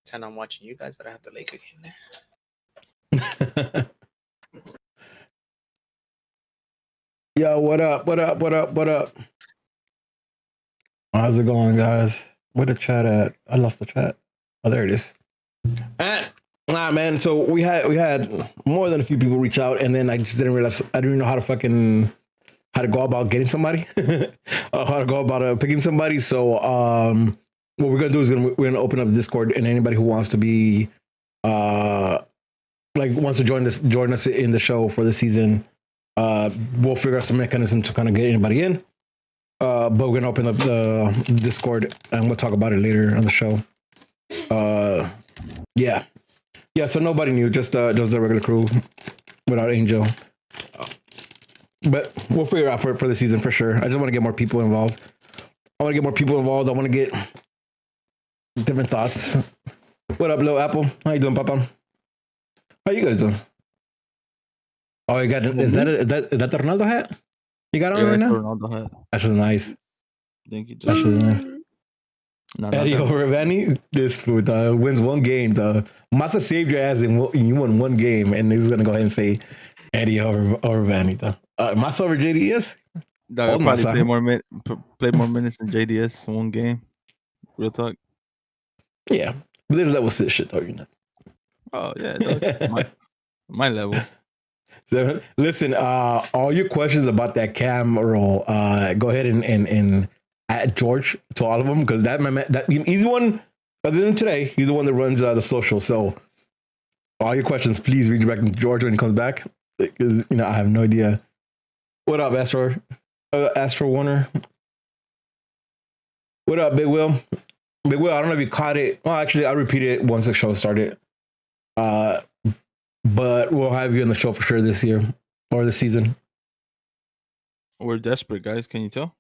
intend on watching you guys, but I have the Laker game there. Yo, what up? What up? What up? What up? How's it going, guys? Where the chat at? I lost the chat. Oh, there it is. Nah, man. So we had more than a few people reach out, and then I just didn't realize I didn't know how to go about getting somebody, how to go about picking somebody. So what we're gonna do is we're gonna open up Discord, and anybody who wants to be wants to join us in the show for the season, we'll figure out some mechanism to kind of get anybody in. But we're gonna open up the Discord, and we'll talk about it later on the show. Yeah. So nobody new, just the regular crew without Angel. But we'll figure out for the season for sure. I just want to get more people involved. I want to get different thoughts. What up, Lil Apple? How you doing, Papa? How you guys doing? Oh, you got is that the Ronaldo hat? You got on right now? Ronaldo hat. That's just nice. Thank you. That's just nice. Eddie Orvani, this food wins one game. Massa saved your ass and you won one game, and he's gonna go ahead and say Eddie Orvani. Massa over JDS. Dog, probably play more minutes than JDS in one game. Real talk. Yeah, but there's level 6 shit though, you know. Oh yeah, dog. my level. So listen, all your questions about that cam roll, go ahead and add George to all of them, because he's the one. Other than today, he's the one that runs the social. So all your questions, please redirect them to George when he comes back, because I have no idea. What up, Astro Warner? What up, Big Will? Big Will, I don't know if you caught it. Well, actually, I'll repeat it once the show started. But we'll have you on the show for sure this year or this season. We're desperate, guys. Can you tell?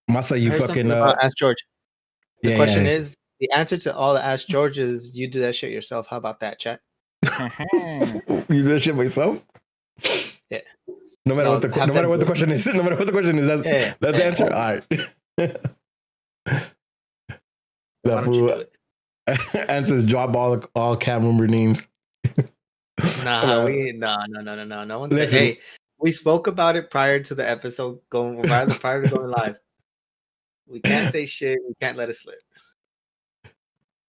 Massa, you fucking Ask George. The question is, the answer to all the Ask George is you do that shit yourself. How about that, chat? You do that shit myself? Yeah. No matter what the question is, that's the answer. All right. That fool answers drop all cam member names. No one said, hey, we spoke about it prior to the episode prior to going live. We can't say shit. We can't let it slip.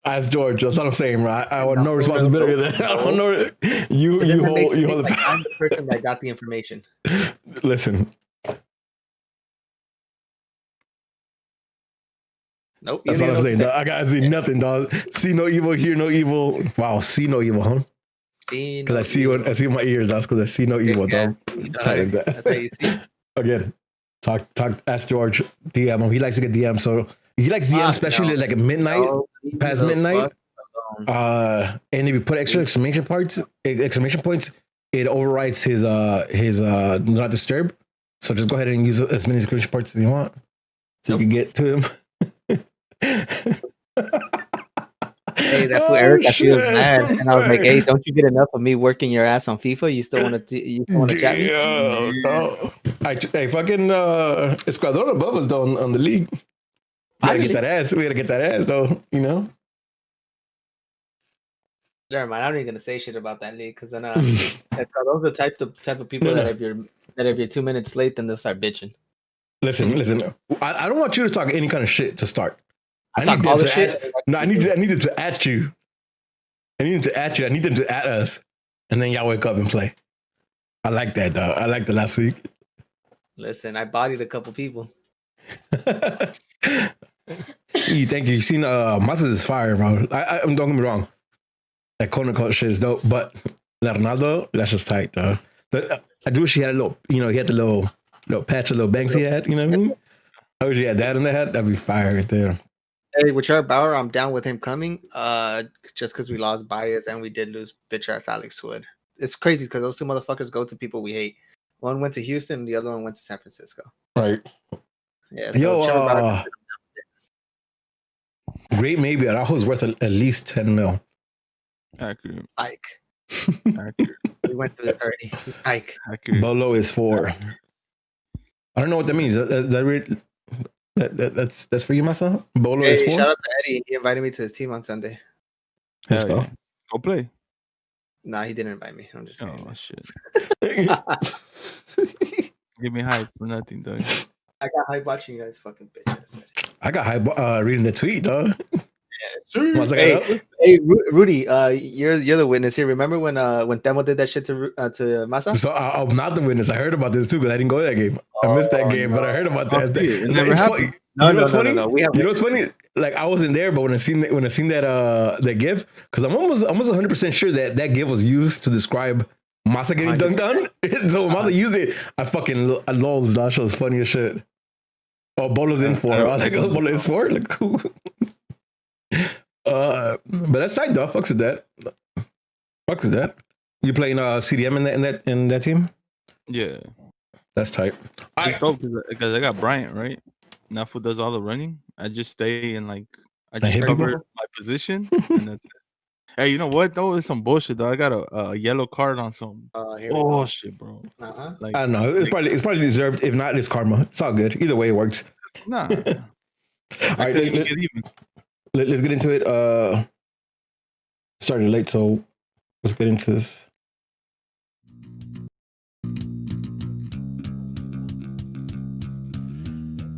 Ask George. That's what I'm saying, right? I want no responsibility of that. I want no. You hold the. I'm the person that got the information. Listen. Nope. That's what I'm saying. I gotta see nothing, dog. See no evil, hear no evil. Wow, see no evil, huh? Because I see with my ears. That's because I see no evil, dog. That's how you see. Again, talk. Ask George. DM him. He likes to get DM, so he likes DM, especially like at midnight, past midnight. And if you put extra exclamation points, it overwrites his do not disturb. So just go ahead and use as many exclamation points as you want, so you can get to him. Hey, that's what Eric. I feel mad, and I was like, "Hey, don't you get enough of me working your ass on FIFA? You still want to chat me?" Hey, fucking Escuadron above us though on the league. We gotta get that ass. We gotta get that ass though. Never mind. I'm not even gonna say shit about that league because then those are the type of people that if you're 2 minutes late, then they'll start bitching. Listen. I don't want you to talk any kind of shit to start. I talk all the shit. I need them to at you. I need them to at you. I need them to at us, and then y'all wake up and play. I like that, though. I liked it last week. Listen, I bodied a couple people. Thank you. You seen Massa is fire, bro. Don't get me wrong. That quote shit is dope, but Ronaldo, that's just tight, though. I do wish he had a little, he had the little patch of little banks he had, you know what I mean? I wish he had that in the head. That'd be fire right there. Hey, with Charles Bauer, I'm down with him coming. Just because we lost Baez and we did lose bitch ass Alex Wood. It's crazy because those two motherfuckers go to people we hate. One went to Houston, the other one went to San Francisco. Right. Yeah. So great, maybe Araujo's worth at least 10 mil. Accurate. Ike. We went to the 30. Ike. Bolo is 4. I don't know what that means. That's for you, Masa. Bolo is Hey, for. shout out to Eddie. He invited me to his team on Sunday. Let's Hell go. yeah. Go play. Nah, he didn't invite me. I'm just Oh kidding. shit. Give me hype for nothing, dog. I got hype watching you guys fucking bitches. I got hype reading the tweet, dog. Hey, Rudy, you're the witness here. Remember when Temo did that shit to Masa? So I'm not the witness. I heard about this too because I didn't go to that game. I missed that game, but I heard about that. It never happened. No, you know what's funny? No. You know what's funny? Like I wasn't there, but when I seen that GIF, because I'm almost 100% sure that GIF was used to describe Masa getting dunked on. So when Masa used it, I lols. That shit was funny as shit. Oh, Bolo's in for. I was like, oh, Bolo is for. Like, cool. But that's tight, though. Fucks with that. Fucks with that. You playing CDM in that team? Yeah, that's tight. It's dope because I got Bryant, right? Now who does all the running? I just stay and I just cover my position, and that's it. Hey, you know what though? It's some bullshit though. I got a yellow card on some bullshit, bro. I don't know. It's probably deserved. If not, it's karma. It's all good. Either way, it works. Nah. All right, let's get into it. Started late, so let's get into this.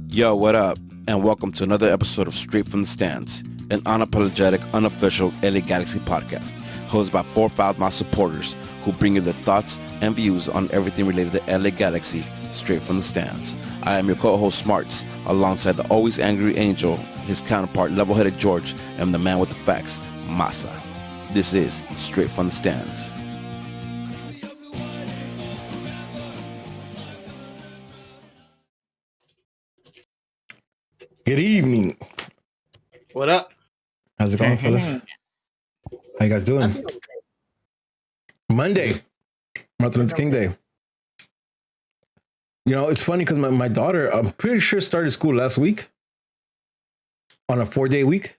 Yo, what up? And welcome to another episode of Straight from the Stands, an unapologetic, unofficial LA Galaxy podcast, hosted by 4 Foul supporters who bring you their thoughts and views on everything related to LA Galaxy, straight from the stands. I am your co-host Smarts, alongside the always angry Angel, his counterpart level-headed George, and the man with the facts, Masa. This is Straight from the Stands. Good evening. What up? How's it going, fellas? How you guys doing? Monday, Martin Luther King Day. You know, it's funny because my daughter, I'm pretty sure, started school last week on a 4-day week.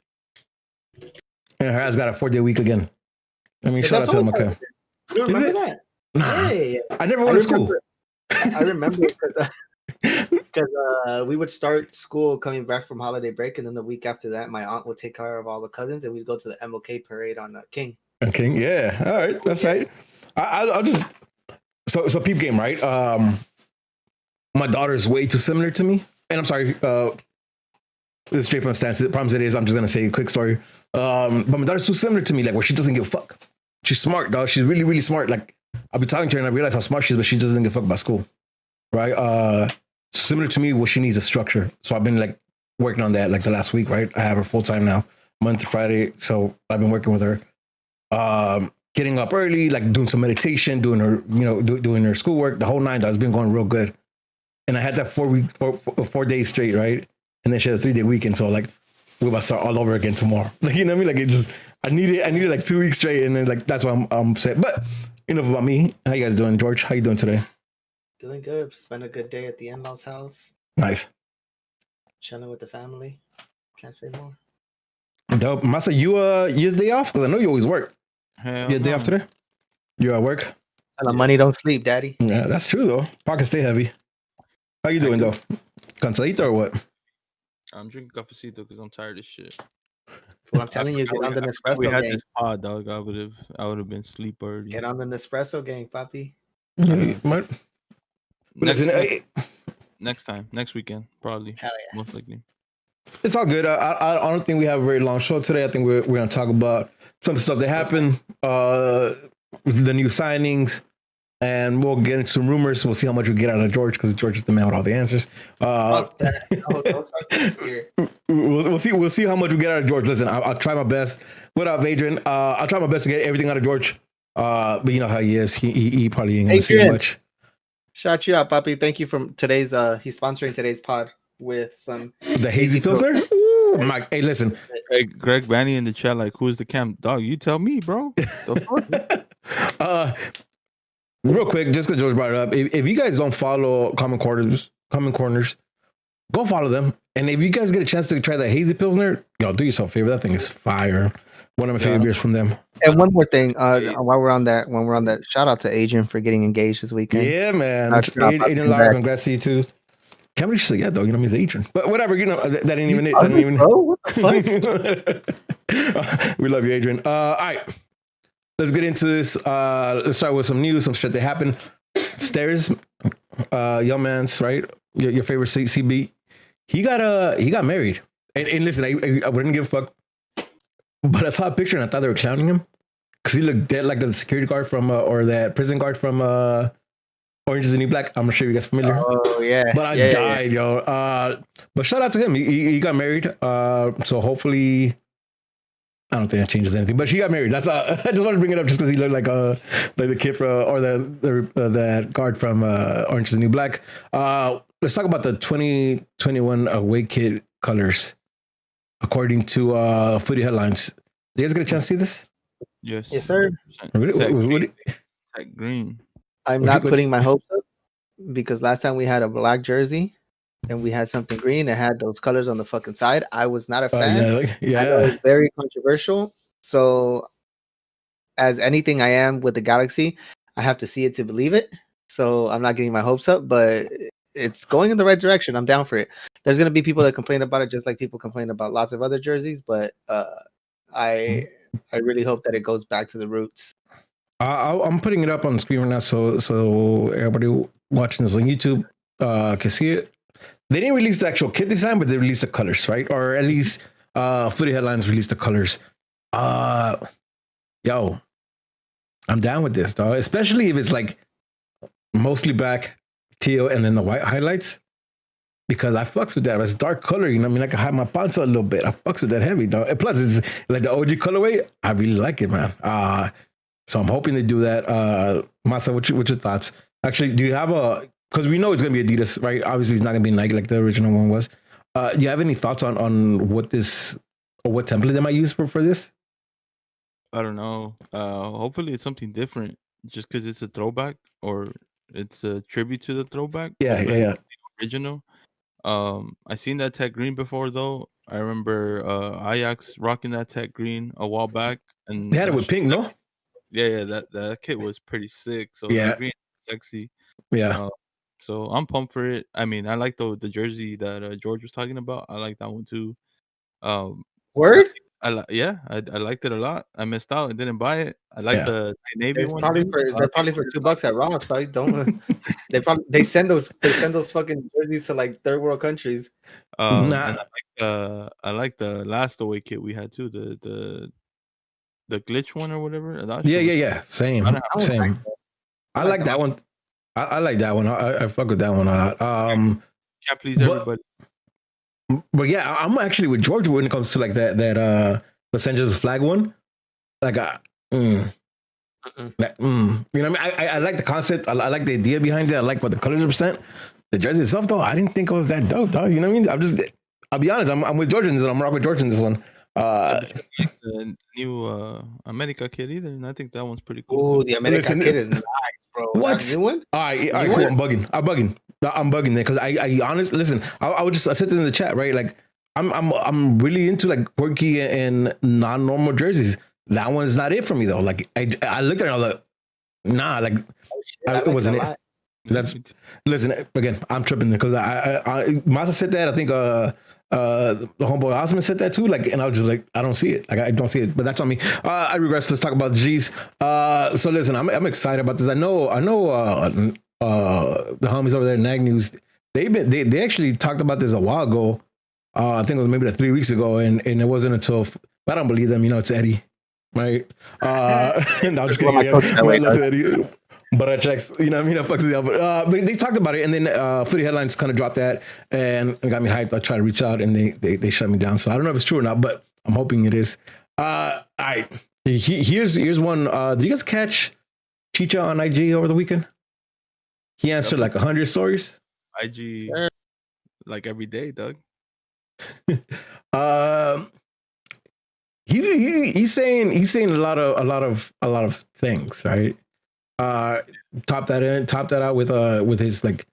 And her ass got a 4-day week again. I mean, shout out to them, okay. You don't remember that? Nah. Hey, I never went to school. I remember because we would start school coming back from holiday break, and then the week after that, my aunt would take care of all the cousins, and we'd go to the MLK parade on King. King, yeah. All right, that's right. I'll just so peep game, right? My daughter is way too similar to me, and I'm sorry. This is straight from the stance. The problem is, I'm just gonna say a quick story. But my daughter's too similar to me, like where she doesn't give a fuck. She's smart, dog. She's really, really smart. Like I'll be talking to her and I realize how smart she is, but she doesn't give a fuck about school, right? Similar to me, what she needs is structure. So I've been like working on that like the last week, right? I have her full time now, Monday to Friday. So I've been working with her, getting up early, like doing some meditation, doing her, doing her schoolwork. The whole 9 has been going real good. And I had that 4 days straight, right? And then she had a 3-day weekend. So like we're about to start all over again tomorrow. Like, you know what I mean? Like it just, I needed like 2 weeks straight. And then like, that's why I'm upset. But enough about me. How you guys doing? George, how you doing today? Doing good. Spent a good day at the in-laws house. Nice. Chilling with the family. Can't say more. Dope. Masa, you day off? Because I know you always work. Hell you day off today? You at work? And the money don't sleep, daddy. Yeah, that's true though. Pockets stay heavy. How you doing though? Cancelito or what? I'm drinking cafecito because I'm tired of shit. Well, I'm telling you, get on the Nespresso we had gang. this pod, dog. I would have been sleep already. Get on the Nespresso gang, papi. Next time, next weekend, probably. Hell yeah. Most likely. It's all good. I don't think we have a very long show today. I think we're gonna talk about some stuff that happened, the new signings, and we'll get into some rumors. We'll see how much we get out of George because George is the man with all the answers. We'll see how much we get out of George. Listen, I'll try my best. What up, Adrian? I'll try my best to get everything out of George. But you know how he is. He probably ain't gonna say much. Shout you out, papi. Thank you from today's. He's sponsoring today's pod with some the hazy Pilsner. Mike, hey, listen. Hey, Greg Banny in the chat, like, who's the camp dog? You tell me, bro. The fuck? Real quick, just because George brought it up, if you guys don't follow Common Corners, go follow them. And if you guys get a chance to try that hazy Pilsner, do yourself a favor. That thing is fire. One of my favorite beers from them. And one more thing, while we're on that, shout out to Adrian for getting engaged this weekend. Yeah, man. Adrian Lara, congrats to you too. Can't believe she said yeah, though. You know, he's Adrian. But whatever, you know, that ain't even it. That ain't even... Bro, what the fuck? We love you, Adrian. All right. Let's get into this. Let's start with some news, some shit that happened. Steres, young man's, right? Your favorite CB. He got married. And listen, I wouldn't give a fuck. But I saw a picture and I thought they were clowning him. Because he looked dead like the security guard from, or that prison guard from Orange is the New Black. I'm sure you guys familiar. Oh, yeah. But I died, yo. But shout out to him. He got married. So hopefully... I don't think that changes anything, but she got married. That's I just wanted to bring it up just because he looked like the kid from, or that guard from Orange is the New Black. Let's talk about the 2021 away kit colors, according to Footy Headlines. Did you guys get a chance to see this? Yes, sir. Tech green. I'm not putting my hopes up because last time we had a black jersey and we had something green. It had those colors on the fucking side. I was not a fan. Yeah. I know it's very controversial. So, as anything I am with the Galaxy, I have to see it to believe it. So, I'm not getting my hopes up, but it's going in the right direction. I'm down for it. There's going to be people that complain about it, just like people complain about lots of other jerseys. But I really hope that it goes back to the roots. I'm putting it up on the screen right now, so everybody watching this on YouTube can see it. They didn't release the actual kit design, but they released the colors, right? Or at least Footy Headlines released the colors. Yo, I'm down with this, dog. Especially if it's like mostly black, teal, and then the white highlights. Because I fucks with that. It's dark color, you know what I mean? I can hide my panza a little bit. I fucks with that heavy, dog. And plus, it's like the OG colorway. I really like it, man. So I'm hoping they do that. Masa, what's your thoughts? Actually, do you have because we know it's going to be Adidas, right? Obviously, it's not going to be Nike like the original one was. Do you have any thoughts on what this, or what template they might use for this? I don't know. Hopefully it's something different just because it's a throwback or it's a tribute to the throwback. Yeah. The original. I seen that tech green before, though. I remember Ajax rocking that tech green a while back. And they had it with pink, no? Yeah, that kit was pretty sick. So yeah, that green was sexy. Yeah. So I'm pumped for it. I mean, I like the jersey that George was talking about. I like that one too. Word? I liked it a lot. I missed out and didn't buy it. I like the navy one. They're probably for $2 at Ross. I don't. they send those fucking jerseys to like third world countries. I like the last away kit we had too. The glitch one or whatever. Yeah. Same. I like that one. I like that one. I fuck with that one a lot. Can't please everybody. But yeah, I'm actually with George when it comes to like that Los Angeles flag one. Like, you know what I mean? I like the concept. I like the idea behind it. I like what the colors represent. The jersey itself, though, I didn't think it was that dope, dog. You know what I mean? I'll be honest. I'm with George in this one. I'm rocking with George in this one. The new America kit either, and I think that one's pretty cool. Oh, the America kit is nice, bro. What? That new one? All right, cool. I'm bugging there because I honestly listen. I would just sit in the chat, right? Like I'm really into like quirky and non-normal jerseys. That one is not it for me though. Like I looked at it, I was like, nah, like it wasn't it. Listen again. I'm tripping because I Masa said that. I think the homeboy Osman said that too. Like, and I was just like, I don't see it. Like, I don't see it. But that's on me. I regress. Let's talk about the G's. So listen, I'm excited about this. I know. The homies over there at Nag News, they actually talked about this a while ago. I think it was maybe like 3 weeks ago, and it wasn't until I don't believe them. You know, it's Eddie, right? No, I'm just kidding. But I checks, you know what I mean? I fucks with y'all. But they talked about it, and then Footy Headlines kind of dropped that and got me hyped. I tried to reach out, and they shut me down. So I don't know if it's true or not, but I'm hoping it is. All right, here's one. Did you guys catch Chicha on IG over the weekend? He answered like 100 stories. IG, like every day, Doug. He's saying a lot of things, right? Top that out with his like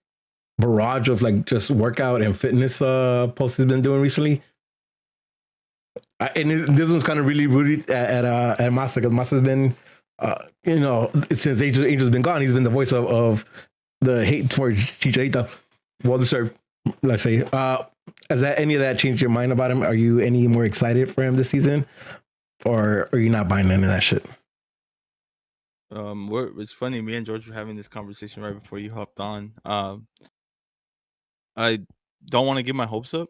barrage of like just workout and fitness posts he's been doing recently. And this one's kind of really rooted at Masa, because Masa's been since Angel's been gone, he's been the voice of the hate for Chicharito. Well deserved. let's say, has that any of that changed your mind about him? Are you any more excited for him this season, or are you not buying any of that shit? It's funny. Me and George were having this conversation right before you hopped on. I don't want to get my hopes up.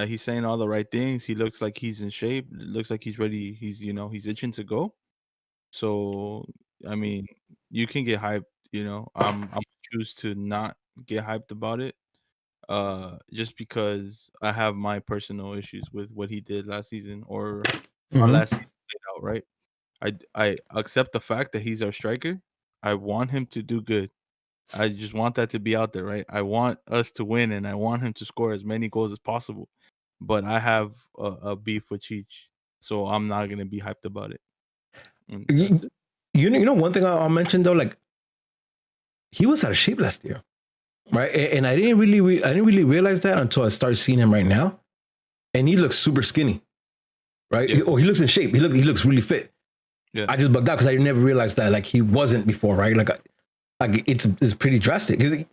He's saying all the right things. He looks like he's in shape. It looks like he's ready. He's itching to go. So, I mean, you can get hyped. I'm choose to not get hyped about it. Just because I have my personal issues with what he did last season or our last season played out. Right. I accept the fact that he's our striker. I want him to do good. I just want that to be out there, right? I want us to win, and I want him to score as many goals as possible. But I have a beef with Cheech, so I'm not gonna be hyped about it. You know, one thing I'll mention though, like he was out of shape last year, right? And I didn't really realize that until I started seeing him right now, and he looks super skinny, right? Yeah. He looks in shape. He looks really fit. Yeah. I just bugged out because I never realized that like he wasn't before, right? Like it's pretty drastic. You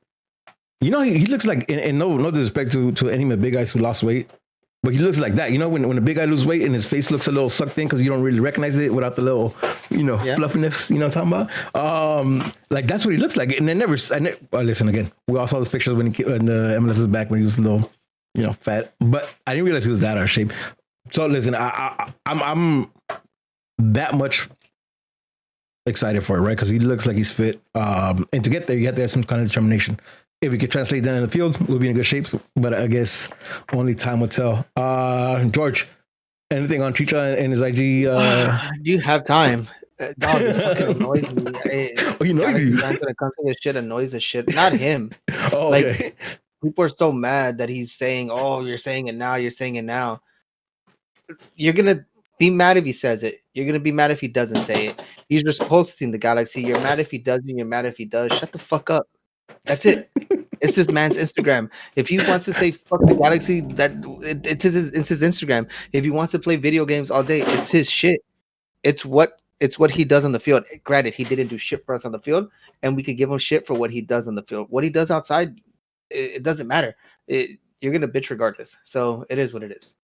know, he looks like, and no disrespect to any of the big guys who lost weight, but he looks like that. You know, when a big guy loses weight and his face looks a little sucked in because you don't really recognize it without the little, fluffiness. You know what I'm talking about? Like that's what he looks like. And listen again. We all saw those pictures when the MLS is back when he was a little, fat. But I didn't realize he was that out of shape. So listen, I'm that much excited for it, right? Because he looks like he's fit. And to get there, you have to have some kind of determination. If we could translate that in the field, we'll be in good shape. But I guess only time will tell. George, anything on Chicha and his IG? Do you have time? Dog, it fucking annoys me. He annoys you. When it comes to this shit, annoys the shit. Not him. Oh, okay. Like, people are so mad that he's saying, "Oh, you're saying it now. You're saying it now." You're gonna be mad if he says it. You're gonna be mad if he doesn't say it. He's reposting the Galaxy. You're mad if he does, and you're mad if he does. Shut the fuck up. That's it. It's this man's Instagram. If he wants to say "fuck the Galaxy," it's his Instagram. If he wants to play video games all day, it's his shit. It's what he does on the field. Granted, he didn't do shit for us on the field, and we could give him shit for what he does on the field. What he does outside, it doesn't matter. You're gonna bitch regardless. So it is what it is.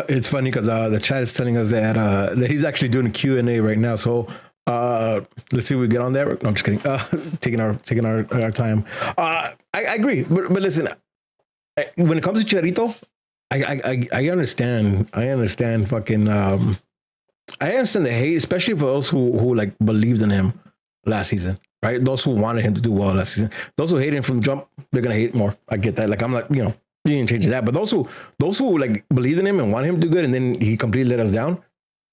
It's funny because the chat is telling us that he's actually doing a Q&A right now. So let's see if we get on there. No, I'm just kidding. Taking our time. I agree, but listen, when it comes to Chicharito, I understand. I understand fucking. I understand the hate, especially for those who like believed in him last season, right? Those who wanted him to do well last season. Those who hated him from jump, they're gonna hate more. I get that. Like I'm like, you didn't change that. But those who like believed in him and wanted him to do good, and then he completely let us down.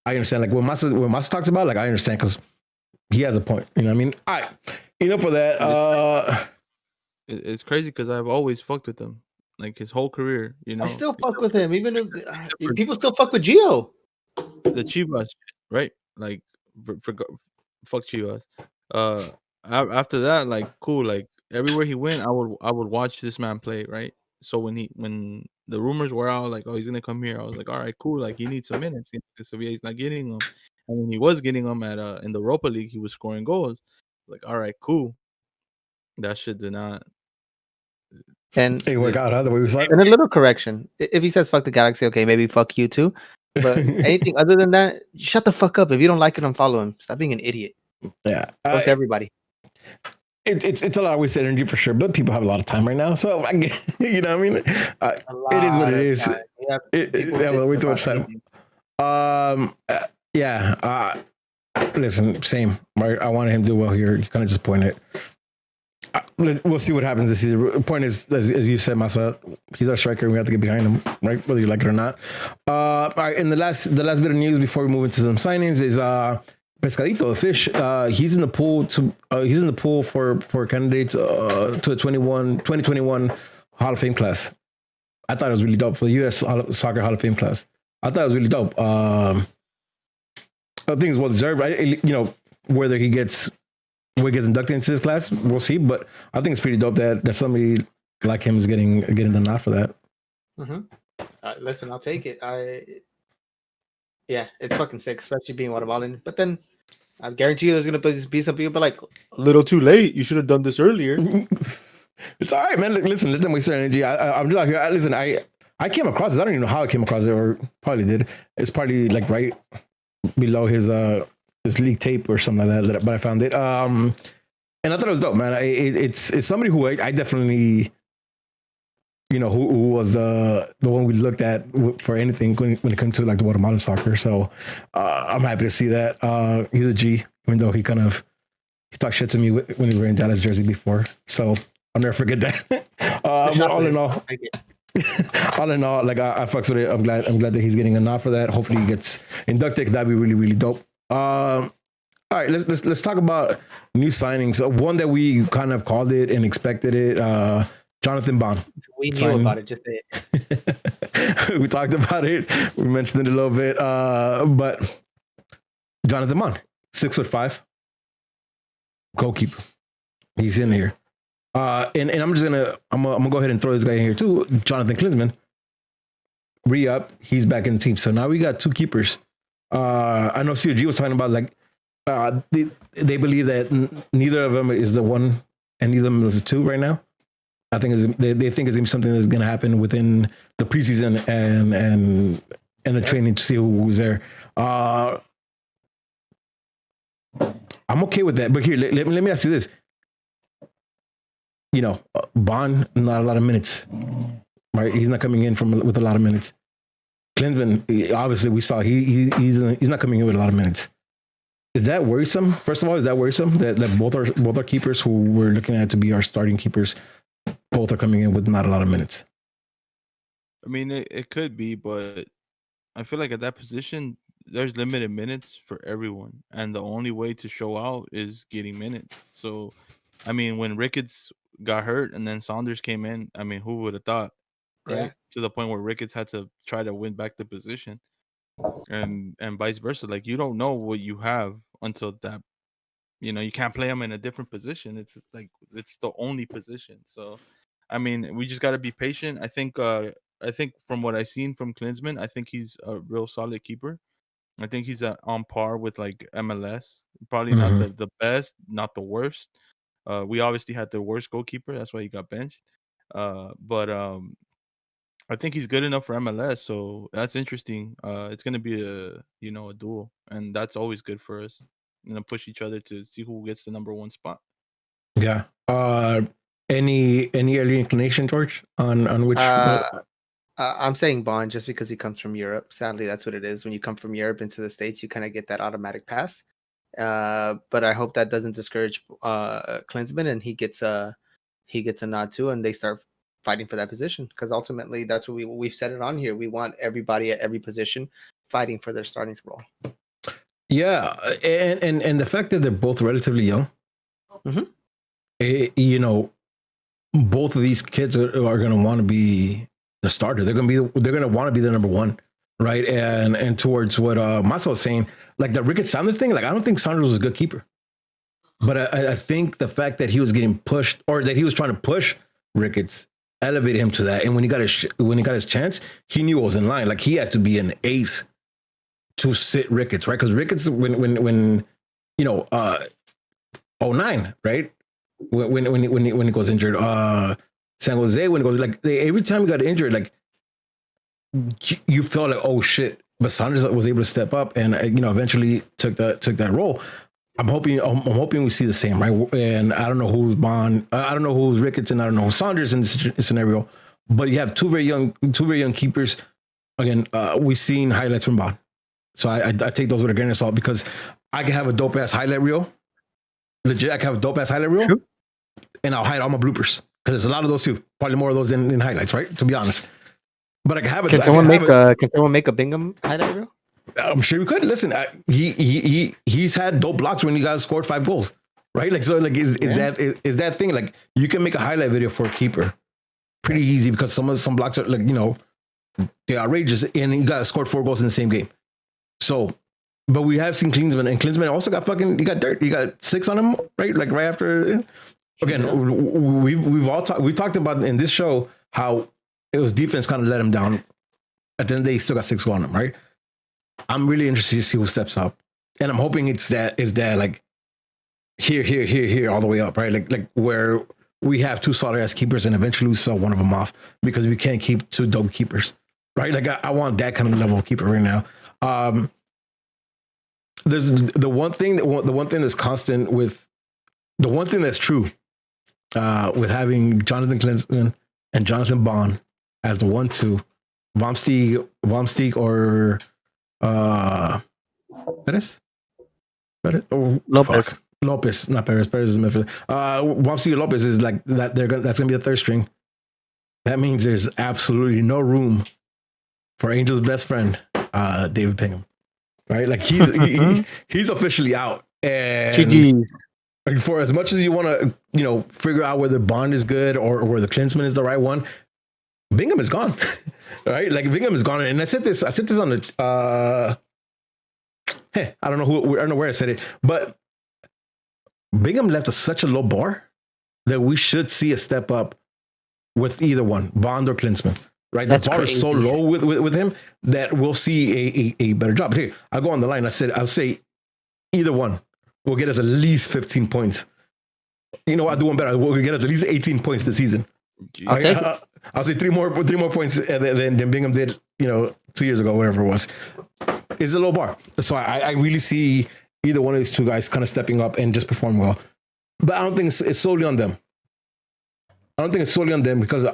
I understand. Like when Masa talks about, like I understand because he has a point. You know what I mean? All right. For that. It's crazy because I've always fucked with him, like his whole career. I still fuck with him, even if people still fuck with Gio. The Chivas, right? Like, fuck Chivas. After that, like, cool. Like everywhere he went, I would watch this man play, right? So when the rumors were out, like, oh, he's gonna come here, I was like, all right, cool. Like he needs some minutes because Sevilla is not getting them, and when he was getting them at in the Europa League, he was scoring goals. Like, all right, cool. That shit did not. And hey, work out the way we saw. And a little correction: if he says "fuck the Galaxy," okay, maybe fuck you too. But anything other than that, shut the fuck up. If you don't like it, unfollow him. Stop being an idiot. Yeah, post everybody. It's a lot of wasted energy for sure, but people have a lot of time right now, so I get, you know what I mean. It is what it is. They have way too much time. Listen, same. I wanted him to do well here. You're kind of disappointed. We'll see what happens this season. The point is, as you said, Masa, he's our striker. We have to get behind him, right? Whether you like it or not. All right. And the last bit of news before we move into some signings is Pescadito, the fish. He's in the pool he's in the pool for candidates to the 2021 Hall of Fame class. I thought it was really dope for the U.S. Soccer Hall of Fame class. I thought it was really dope. I think it's well deserved. Whether he gets inducted into this class, we'll see. But I think it's pretty dope that somebody like him is getting the nod for that. Mm-hmm. Listen, I'll take it. Yeah, it's fucking sick, especially being Guatemalan. But then I guarantee you, there's gonna be some people like, a little too late. You should have done this earlier. It's all right, man. Listen, let them waste their energy. I'm just out here. Listen, I came across this. I don't even know how I came across it, or probably did. It's probably like right below his league tape or something like that. But I found it. And I thought it was dope, man. It's somebody who I definitely, you know, who was the one we looked at for anything when it comes to like the Guatemalan soccer. So I'm happy to see that. He's a G, even though he talked shit to me when he was wearing Dallas jersey before. So I'll never forget that. All in all, like I fucks with it. I'm glad that he's getting a nod for that. Hopefully he gets inducted. That'd be really, really dope. All right, let's talk about new signings. One that we kind of called it and expected it. Jonathan Bond. We knew about it, just it. We talked about it. We mentioned it a little bit. But Jonathan Bond, 6'5", goalkeeper. He's in here. And I'm gonna go ahead and throw this guy in here too. Jonathan Klinsmann, re-up. He's back in the team. So now we got two keepers. I know COG was talking about like they believe that neither of them is the one and neither of them is the two right now. I think they think it's gonna be something that's gonna happen within the preseason and the training to see who's there. I'm okay with that, but here let me ask you this. You know, Bond, not a lot of minutes, right? He's not coming in with a lot of minutes. Klinsmann, obviously, we saw he's not coming in with a lot of minutes. Is that worrisome? First of all, is that worrisome that both our keepers who we're looking at to be our starting keepers, both are coming in with not a lot of minutes? I mean, it could be, but I feel like at that position, there's limited minutes for everyone, and the only way to show out is getting minutes. So, I mean, when Ricketts got hurt and then Saunders came in, I mean, who would have thought, right? Yeah. To the point where Ricketts had to try to win back the position, and vice versa. Like, you don't know what you have until that, you know, you can't play him in a different position. It's like it's the only position. So, I mean, we just got to be patient. I think from what I've seen from Klinsmann, I think he's a real solid keeper. I think he's on par with like MLS. Probably not the best, not the worst. We obviously had the worst goalkeeper. That's why he got benched. But I think he's good enough for MLS. So that's interesting. It's going to be a duel. And that's always good for us. Push each other to see who gets the number one spot. Yeah. Any early inclination, George, on which? I'm saying Bond just because he comes from Europe. Sadly, that's what it is. When you come from Europe into the States, you kind of get that automatic pass. But I hope that doesn't discourage Klinsmann and he gets a nod too, and they start fighting for that position, because ultimately that's what we've said it on here. We want everybody at every position fighting for their starting role. Yeah, and the fact that they're both relatively young, both of these kids are going to want to be the starter. They're going to want to be the number one, right? And towards what Masa was saying, like the Ricketts Saunders thing, like I don't think Saunders was a good keeper, but I think the fact that he was getting pushed, or that he was trying to push Ricketts, elevated him to that. And when he got his chance, he knew it was in line. Like he had to be an ace to sit Ricketts, right? Because Ricketts, when 09, right? When he goes injured, San Jose, when it goes, like every time he got injured, like you felt like, oh shit. But Saunders was able to step up and eventually took that role. I'm hoping we see the same, right? And I don't know who's Bond, I don't know who's Ricketts, and I don't know who's Saunders in this scenario. But you have two very young keepers. Again, we've seen highlights from Bond, so I take those with a grain of salt, because I can have a dope ass highlight reel. Legit, I can have a dope ass highlight reel, true, and I'll hide all my bloopers, because there's a lot of those too. Probably more of those than highlights, right? To be honest. But I can have it. Can someone make a Bingham highlight reel? I'm sure you could. Listen, he's had dope blocks when you guys scored 5 goals, right? Like, so, like, is that thing, like, you can make a highlight video for a keeper pretty easy, because some blocks are, like, they're outrageous, and you guys scored 4 goals in the same game. So, but we have seen Klinsmann, and Klinsmann also got he got dirt. He got 6 on him, right? Like right after. Again, we talked about in this show how it was defense kind of let him down. At the end of the day, he still got 6 on him, right? I'm really interested to see who steps up, and I'm hoping it's that like here all the way up, right? Like where we have two solid ass keepers, and eventually we sell one of them off because we can't keep two dope keepers, right? Like I want that kind of level of keeper right now. There's the one thing that's constant with the one thing that's true with having Jonathan Klinsmann and Jonathan Bond as the 1-2, Vomsteeg or Perez? Oh, Lopez. fuck. Lopez, not Perez. Perez is midfielder. Vomsteeg Lopez is like that. That's gonna be a third string. That means there's absolutely no room for Angel's best friend, David Pingham. Right? Like he's officially out. And GG's. For as much as you want to, figure out whether Bond is good or whether Klinsmann is the right one, Bingham is gone. Right? Like Bingham is gone. And I said this on the I don't know where I said it, but Bingham left such a low bar that we should see a step up with either one, Bond or Klinsmann. Right? The bar is so low with him that we'll see a better job. But here, I'll go on the line. I'll say either one will get us at least 15 points. You know what? I'll do one better. We'll get us at least 18 points this season. I'll say three more points than Bingham did, 2 years ago, whatever it was. It's a low bar. So I really see either one of these two guys kind of stepping up and just perform well. But I don't think it's solely on them. I don't think it's solely on them because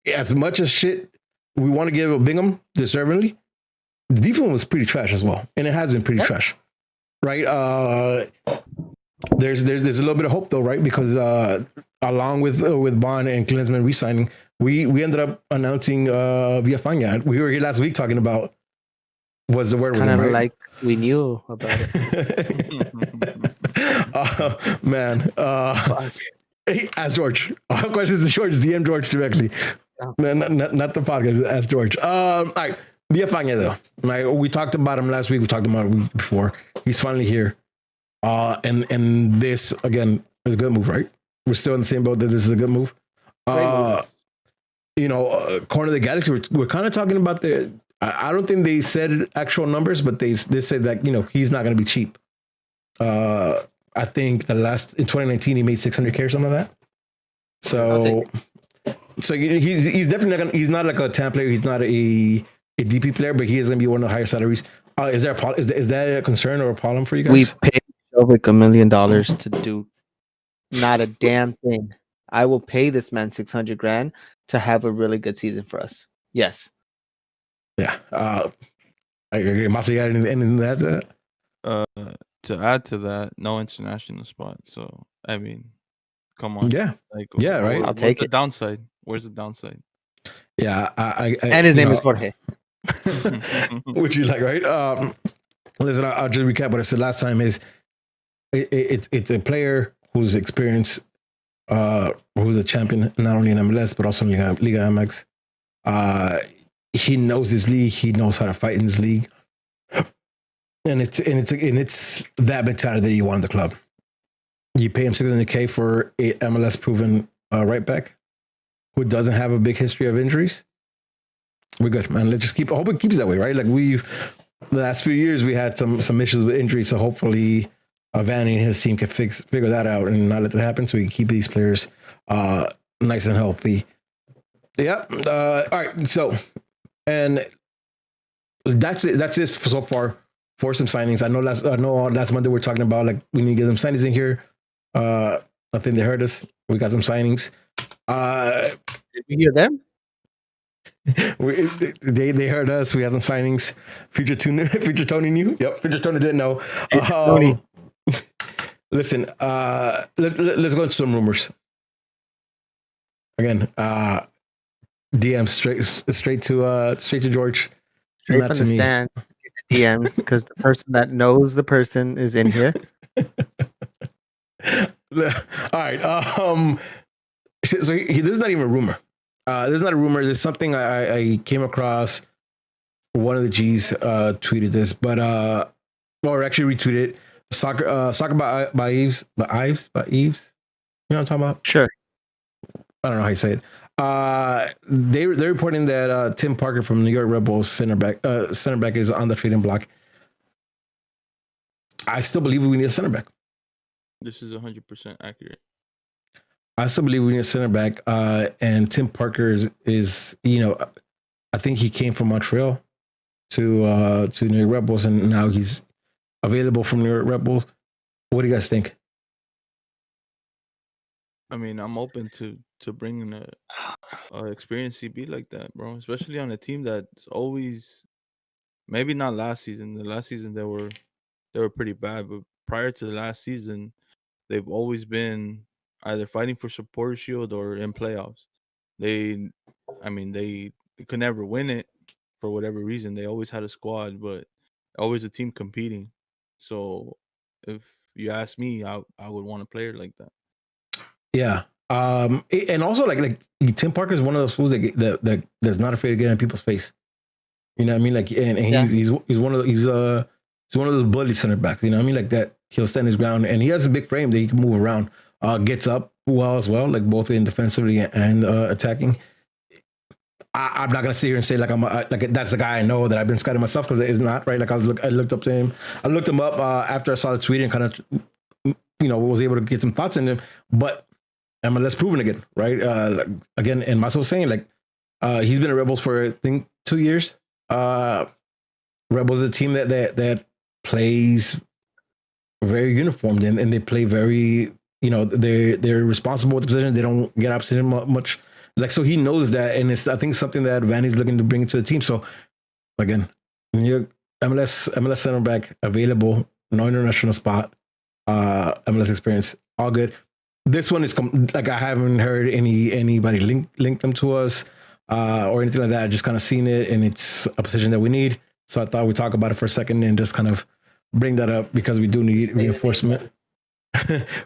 as much as shit we want to give Bingham deservingly, the defense was pretty trash as well. And it has been pretty trash. Right? There's a little bit of hope though, right? Because along with Bond and Klinsmann re-signing, we ended up announcing Villafaña. We were here last week talking about what's the word with him, right? Like we knew about it. Man. Ask George. Our questions to George, DM George directly. Oh. Not the podcast, ask George. All right. Villafaña though. Like we talked about him last week, we talked about it a week before. He's finally here. And this again is a good move, right? We're still in the same boat that this is a good move. Corner of the Galaxy, we're kind of talking about I don't think they said actual numbers, but they said that, he's not going to be cheap. I think in 2019, he made 600K or something like that. So he's definitely not gonna, he's not like a TAM player. He's not a DP player, but he is going to be one of the higher salaries. Is that a concern or a problem for you guys? We paid like $1 million to do not a damn thing. I will pay this man $600,000 to have a really good season for us. Yes. Yeah. I agree. Masa, you got anything to add to that? To add to that, no international spot. So I mean, come on. Yeah. Right. I'll take the downside. Where's the downside? Yeah. And his name is Jorge. Which you like, right? Listen, I'll just recap what I said last time. Is it's a player who's experienced, who's a champion not only in MLS but also in Liga MX. He knows his league. He knows how to fight in his league, and it's that mentality that you want in the club. You pay him $600K for a MLS proven right back who doesn't have a big history of injuries. We're good, man. Let's just I hope it keeps that way, right? Like the last few years we had some issues with injuries, so hopefully Vanny and his team can figure that out and not let that happen, so we can keep these players nice and healthy. Yeah. All right. So, and that's it. That's it so far for some signings. I know last Monday we were talking about like we need to get some signings in here. I think they heard us. We got some signings. Did we hear them? They heard us. We had some signings. Future Tony knew. Yep. Future Tony didn't know. Tony. Listen. Let's go into some rumors. Again, DM straight to George. Straight from the stands. DMs because the person that knows the person is in here. All right. So this is not even a rumor. This is not a rumor. This is something I came across. One of the G's tweeted this, but or actually retweeted. Soccer by Eves. You know what I'm talking about? Sure. I don't know how you say it. They're reporting that Tim Parker from New York Red Bulls center back is on the trading block. I still believe we need a center back. This is 100% accurate. I still believe we need a center back. And Tim Parker is I think he came from Montreal to New York Red Bulls, and now he's available from New York Red Bulls. What do you guys think? I mean, I'm open to bringing a experienced CB like that, bro. Especially on a team that's always, maybe not last season. The last season they were pretty bad, but prior to the last season, they've always been either fighting for supporter shield or in playoffs. They could never win it for whatever reason. They always had a squad, but always a team competing. So if you ask me, I would want a player like that. Yeah. And also like Tim Parker is one of those fools that's not afraid to get in people's face. You know what I mean? Like, and he's one of those bully center backs. You know what I mean? Like that, he'll stand his ground, and he has a big frame that he can move around. Gets up well as well, like both in defensively and attacking. I'm not gonna sit here and say like like that's the guy I know that I've been scouting myself, because it's not right. Like I looked up to him. I looked him up after I saw the tweet and kind of was able to get some thoughts in him. But MLS proven again, right? Again, and myself saying like he's been at Rebels for I think 2 years. Rebels is a team that plays very uniformed, and they play very, they're responsible with the position. They don't get opposition much. Like, so he knows that, and it's I think something that Vanny's looking to bring to the team. So again, when you're MLS center back available, no international spot, MLS experience, all good. This one is like I haven't heard anybody link them to us or anything like that. I just kind of seen it, and it's a position that we need. So I thought we'd talk about it for a second and just kind of bring that up, because we do need reinforcement.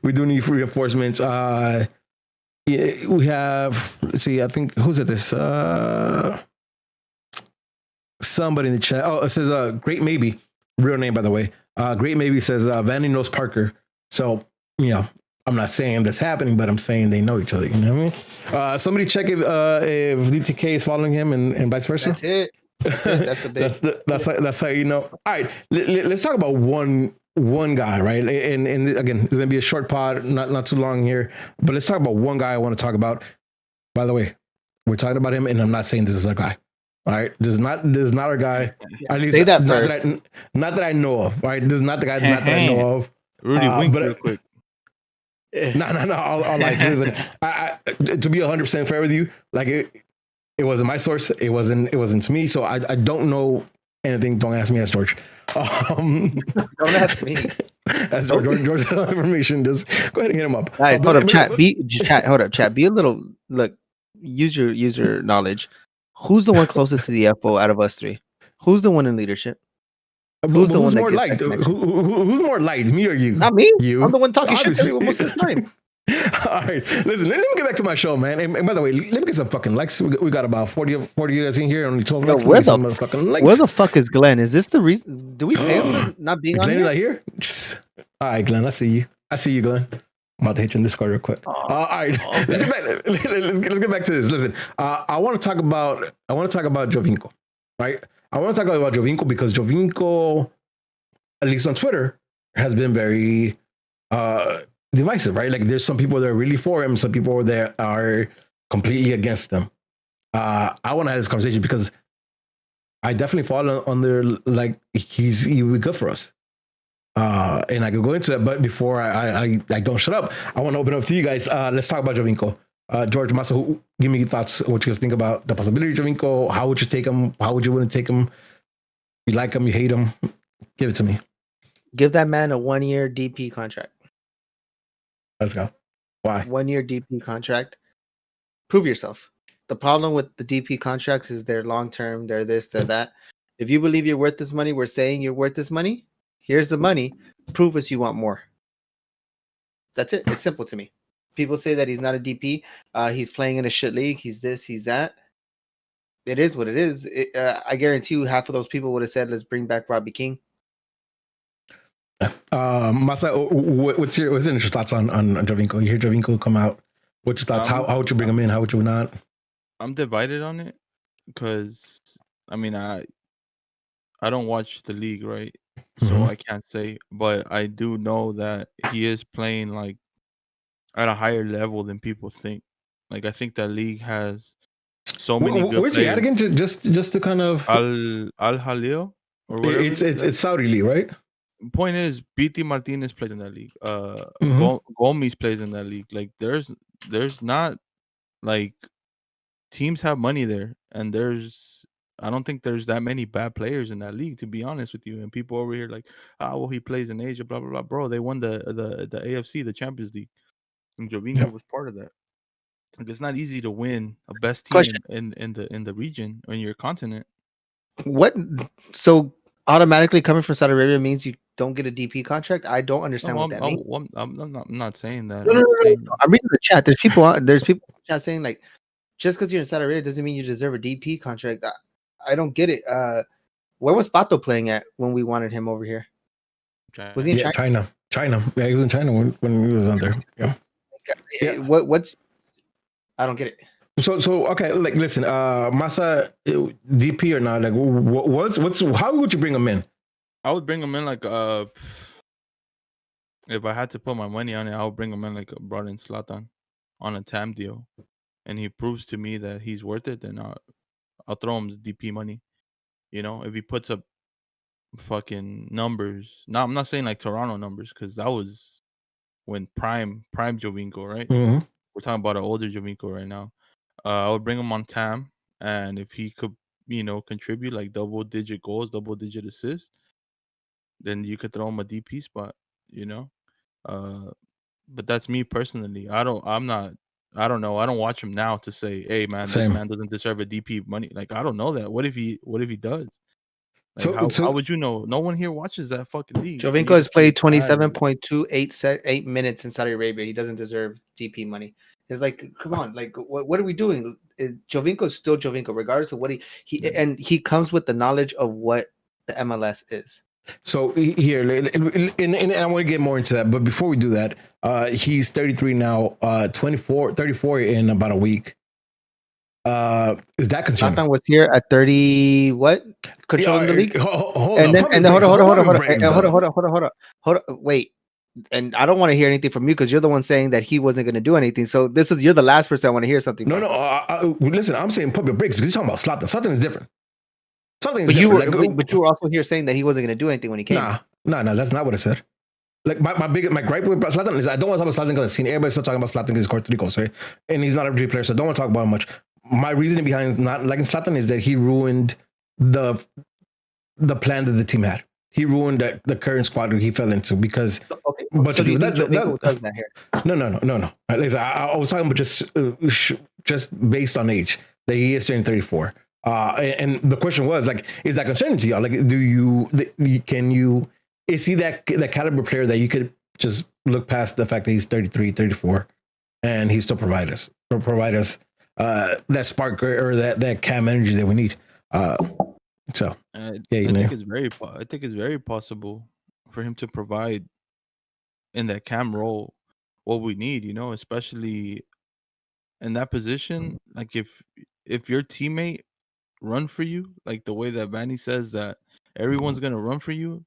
We do need reinforcements. We have, let's see, I think, who's at this? Somebody in the chat. Oh, it says Great Maybe. Real name, by the way. Great Maybe says Vanny knows Parker. So, I'm not saying that's happening, but I'm saying they know each other. You know what I mean? Somebody check if DTK is following him and vice versa. That's it. That's the big. that's how you know. All right, let's talk about one guy, right? And again, it's gonna be a short pod, not too long here, but let's talk about one guy I want to talk about. By the way, we're talking about him, and I'm not saying this is our guy. All right, this is not our guy. At least say that not that I know of. All right, this is not the guy that I know of. Rudy, wink real quick. No. All lies. Listen, to be 100% fair with you, like it wasn't my source. It wasn't to me. So I don't know anything. Don't ask me. Ask George. Don't ask me. That's George has information. Just go ahead and hit him up. Guys, hold up, chat. Hold up, chat. Be a little use your user knowledge. Who's the one closest to the FO out of us three? Who's the one in leadership? Who's more liked? Who's more liked, me or you? Not me. You. I'm the one talking shit most of the time. All right, listen. Let me get back to my show, man. And by the way, let me get some fucking likes. We got about 40 guys in here. Only 12 likes. Where the fuck is Glenn? Is this the reason? Do we pay him for not being on here? Glenn is not here. All right, Glenn. I see you, Glenn. I'm about to hit you in Discord real quick. All right, okay. Let's get back. Let's get back to this. Listen, I want to talk about Jovinko, right? I want to talk about Jovinko because Jovinko, at least on Twitter, has been very divisive, right? Like there's some people that are really for him, some people that are completely against them. I want to have this conversation because I definitely fall under like he would be good for us. And I could go into that, but before I don't shut up, I want to open up to you guys. Let's talk about Jovinko. George Massa, give me your thoughts. What you guys think about the possibility of Jovinko? How would you take him? How would you want to take him? You like him? You hate him? Give it to me. Give that man a 1-year DP contract. Let's go. Why? 1-year DP contract. Prove yourself. The problem with the DP contracts is they're long term. They're this, they're that. If you believe you're worth this money, we're saying you're worth this money. Here's the money. Prove us you want more. That's it. It's simple to me. People say that he's not a DP. He's playing in a shit league. He's this, he's that. It is what it is. I guarantee you half of those people would have said, let's bring back Robbie King. Masa, what's your initial thoughts on Jovinko? You hear Jovinko come out. What's your thoughts? How would you bring him in? How would you not? I'm divided on it because, I mean, I don't watch the league, right? So I can't say, but I do know that he is playing like at a higher level than people think. Like I think that league has so many good Where's players. he at again? Just to kind of Al Halil or whatever. It's Saudi league, right? Point is, BT Martinez plays in that league. Mhm. Gomes plays in that league. Like there's not like teams have money there, and I don't think there's that many bad players in that league, to be honest with you. And people over here like, well, he plays in Asia, blah blah blah. Bro, they won the AFC, the Champions League, and Jovinko Yep. was part of that. Like it's not easy to win a best team Question. in the region or in your continent. What? So automatically coming from Saudi Arabia means you don't get a DP contract? I don't understand what that means. I'm not saying that. No. Saying, I'm reading the chat. There's people in the chat saying like, just because you're in Saudi Arabia doesn't mean you deserve a DP contract. I don't get it. Where was Pato playing at when we wanted him over here? Was he in China? China. Yeah, he was in China when he was on there. Yeah. What's? I don't get it. So okay, like listen, Masa DP or not? Like, what's how would you bring him in? I would bring him in like if I had to put my money on it, I would bring him in like brought in Zlatan on a TAM deal, and he proves to me that he's worth it. Then I'll throw him DP money. You know, if he puts up fucking numbers. Now I'm not saying like Toronto numbers because that was when prime Jovinko, right? Mm-hmm. We're talking about an older Jovinko right now. I would bring him on TAM, and if he could, contribute like double-digit goals, double-digit assists, then you could throw him a DP spot, But that's me personally. I don't know. I don't watch him now to say, hey man, this man doesn't deserve a DP money. Like I don't know that. What if he does? Like, how would you know? No one here watches that fucking league. Jovinko has played 27.288 minutes in Saudi Arabia. He doesn't deserve DP money. It's like, come on, like, what are we doing? Jovinko is still Jovinko, regardless of what he comes with the knowledge of what the MLS is. So here, and I want to get more into that, but before we do that, he's 33 now, 34 in about a week. Is that concerning? Zlatan was here at 30. What? Controlling the league. Hold on. Wait. And I don't want to hear anything from you because you're the one saying that he wasn't going to do anything. So you're the last person I want to hear something from. No. Listen, I'm saying pump your brakes because you're talking about Zlatan. Zlatan is different. But you were also here saying that he wasn't going to do anything when he came. Nah, that's not what I said. Like my gripe with Zlatan is I don't want to talk about Zlatan because I've seen everybody still talking about Zlatan because he's scored 3 goals, right? And he's not a G player, so I don't want to talk about him much. My reasoning behind not liking Zlatan is that he ruined the plan that the team had. He ruined the current squad that he fell into because. Okay. But so that here? No. Listen, I was talking about just based on age that he is turning 34. And the question was like, is that concerning to y'all? Like, is he that caliber player that you could just look past the fact that he's 33, 34 and he still provide us that spark or that cam energy that we need? I think it's very possible for him to provide in that cam role what we need, especially in that position. Like if your teammate run for you, like the way that Vanny says that everyone's gonna run for you,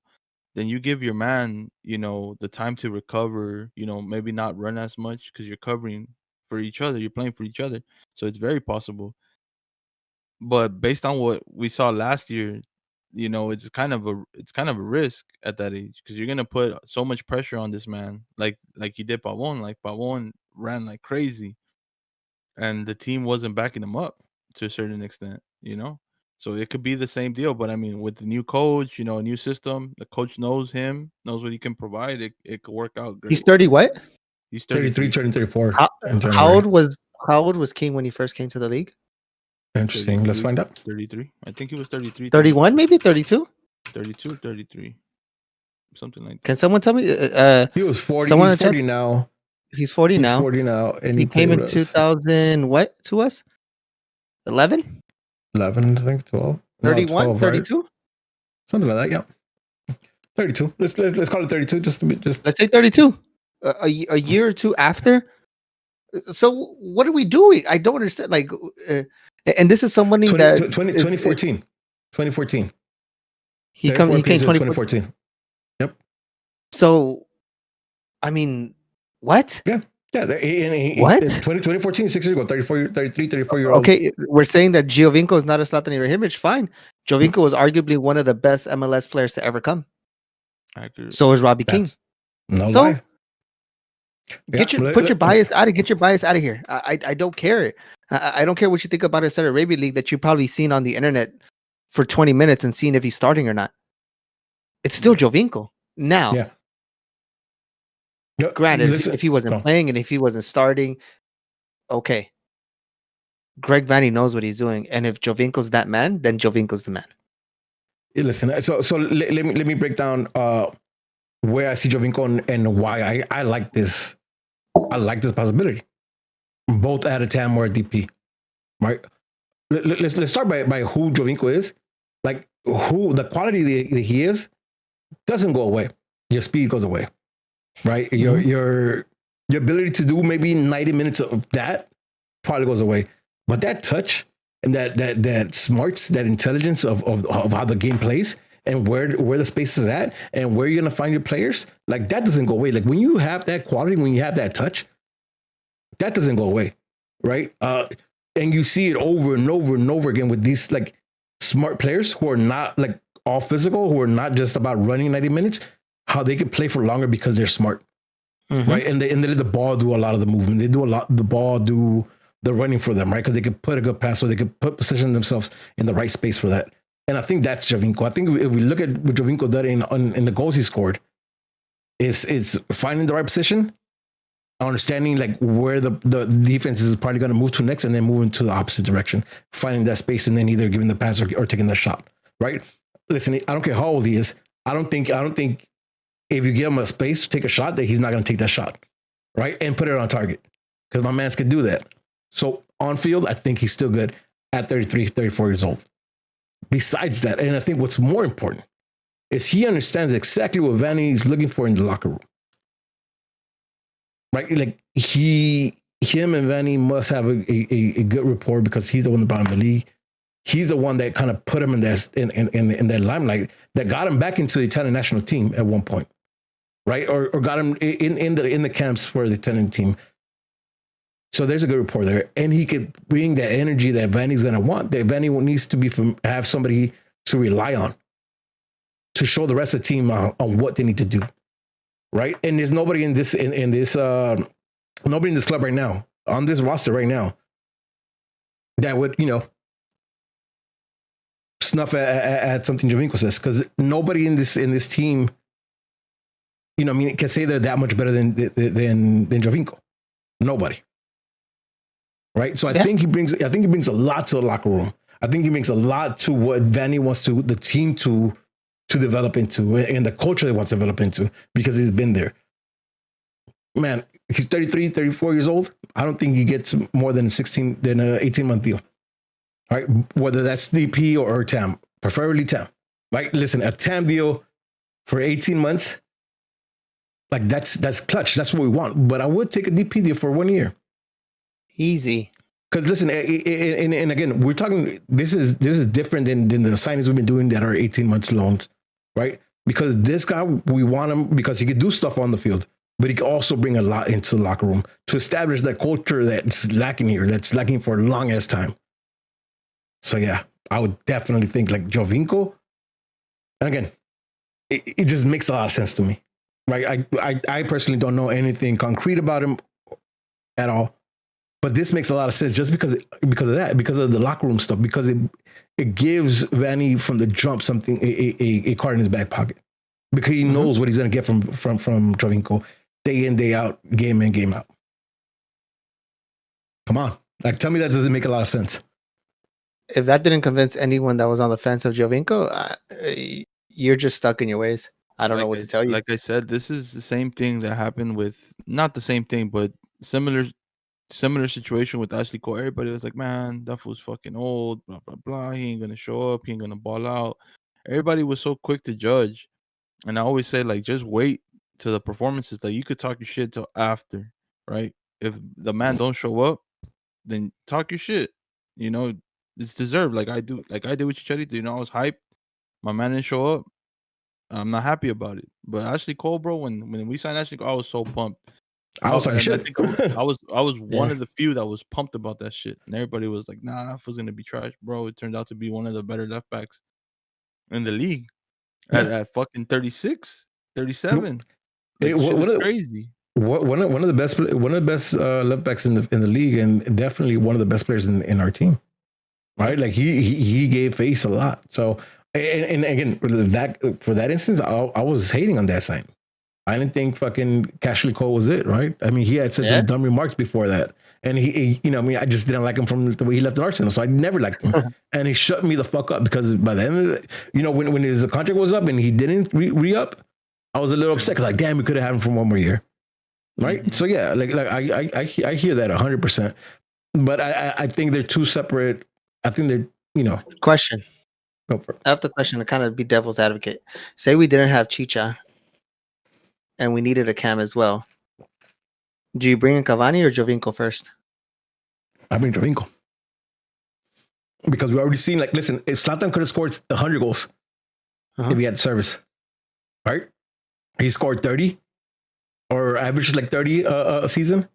then you give your man, the time to recover, maybe not run as much because you're covering for each other, you're playing for each other. So it's very possible. But based on what we saw last year, it's kind of a risk at that age because you're gonna put so much pressure on this man, like you did Pavon. Like Pavon ran like crazy, and the team wasn't backing him up to a certain extent, So it could be the same deal, but I mean, with the new coach, a new system, the coach knows him, knows what he can provide. It could work out great. He's 30. What? He's 33, turning 34. How old was King when he first came to the league? Interesting. Let's find out. 33. I think he was 33. 31, maybe 32. 32, 33, something like that. Can someone tell me? He was 40. He's 40 now. He's 40 now. 40 now, and he came in 2000. What to us? 11, I think 12. 31, 12, 32, right? Something like that. Yeah, 32. Let's call it 32. Just let's say 32. A year or two after. So what are we doing? I don't understand. Like, and this is somebody 2014. 2014. He came 2014. Yep. So, I mean, what? Yeah. Yeah, What? 2014, 6 years ago, 34-year-old. Okay, we're saying that Giovinco is not a Zlatan Ibrahimovic. Fine. Giovinco was arguably one of the best MLS players to ever come. Accurate. So is Robbie King. No So lie. get your bias out of here. I don't care. I don't care what you think about a Saudi Arabia league that you've probably seen on the internet for 20 minutes and seen if he's starting or not. It's still Giovinco. Now, Yeah. granted, Listen, if he wasn't playing and if he wasn't starting, okay. Greg Vanny knows what he's doing, and if Giovinco's that man, then Giovinco's the man. Listen, so let me break down where I see Giovinco and why I like this. I like this possibility, both at a TAM or a DP. Right? Let's start by who Giovinco is. Like who the quality that he is doesn't go away. Your speed goes away, right? Your ability to do maybe 90 minutes of that probably goes away. But that touch and that smarts, that intelligence of how the game plays and where the space is at and where you're gonna find your players, like that doesn't go away. Like when you have that quality, when you have that touch, that doesn't go away, right? And you see it over and over and over again with these like smart players who are not like all physical, who are not just about running 90 minutes, how they can play for longer because they're smart, right? And they let the ball do a lot of the movement. They do the ball do the running for them, right? Because they can put a good pass or they can position themselves in the right space for that. And I think that's Giovinco. I think if we look at what Giovinco did in the goals he scored, it's finding the right position, understanding like where the defense is probably going to move to next, and then moving to the opposite direction, finding that space, and then either giving the pass or taking the shot. Right? Listen, I don't care how old he is. I don't think if you give him a space to take a shot, that he's not going to take that shot, right, and put it on target, because my man's can do that. So on field, I think he's still good at 33, 34 years old. Besides that, and I think what's more important is he understands exactly what Vanny is looking for in the locker room. Right? Like him and Vanny must have a good rapport because he's the one that brought him the league. He's the one that kind of put him in that limelight that got him back into the Italian national team at one point, right? Or got him in the camps for the Italian team. So there's a good rapport there, and he could bring that energy that Vanny's gonna want. That Vanny needs to have somebody to rely on to show the rest of the team on what they need to do. Right, and there's nobody in this nobody in this club right now, on this roster right now, that would snuff at something Giovinco says, because nobody in this team, can say they're that much better than Giovinco. Nobody. Right, so I think he brings a lot to the locker room. I think he brings a lot to what Vanny wants the team to develop into, and the culture they want to develop into, because he's been there. Man, he's 33, 34 years old. I don't think he gets more than an 18-month deal. All right, whether that's DP or TAM, preferably TAM. Like, listen, a TAM deal for 18 months, like that's clutch. That's what we want. But I would take a DP deal for 1 year. Easy. Because listen, and again, we're talking. This is different than the signings we've been doing that are 18 months loans, right? Because this guy, we want him because he could do stuff on the field, but he can also bring a lot into the locker room to establish that culture that's lacking here, that's lacking for a long ass time. So yeah, I would definitely think like Giovinco. And again, it just makes a lot of sense to me, right? I personally don't know anything concrete about him at all. But this makes a lot of sense just because of that, because of the locker room stuff, because it gives Vanny from the jump something, a card in his back pocket, because he knows what he's going to get from Giovinco day in, day out, game in, game out. Come on. Like, tell me that doesn't make a lot of sense. If that didn't convince anyone that was on the fence of Giovinco, you're just stuck in your ways. I don't know what to tell you. Like I said, this is the same thing that happened with, not the same thing, but similar situation with Ashley Cole. Everybody was like, man, that fool's fucking old, blah, blah, blah. He ain't going to show up. He ain't going to ball out. Everybody was so quick to judge. And I always say, like, just wait to the performances. Like, you could talk your shit till after, right? If the man don't show up, then talk your shit. It's deserved. Like I did with Chicharito. I was hyped. My man didn't show up. I'm not happy about it. But Ashley Cole, bro, when we signed Ashley Cole, I was so pumped. I was talking and I shit. think I was one Yeah. of the few that was pumped about that shit, and everybody was like, "Nah, that was gonna be trash, bro." It turned out to be one of the better left backs in the league Yeah. at fucking 36, 37. Hey, Like shit is one of crazy. one of the best left backs in the league, and definitely one of the best players in our team. Right, like he gave face a lot. So and again, for that instance, I was hating on that sign. I didn't think fucking Cashley Cole was it, right? I mean, he had said some dumb remarks before that, and he I mean, I just didn't like him from the way he left Arsenal, so I never liked him, and he shut me the fuck up because by the end of it, when his contract was up and he didn't re up, I was a little upset because like, damn, we could have had him for one more year, right? Mm-hmm. So yeah, like I hear that 100%, but I think they're two separate. I think they're Question. Go for it. I have the question to kind of be devil's advocate. Say we didn't have Chicha and we needed a cam as well. Do you bring in Cavani or Jovinko first? I bring Jovinko. Because we already seen, like, listen, Zlatan could have scored 100 goals if he had service. Right? He scored 30 or averaged like 30 a season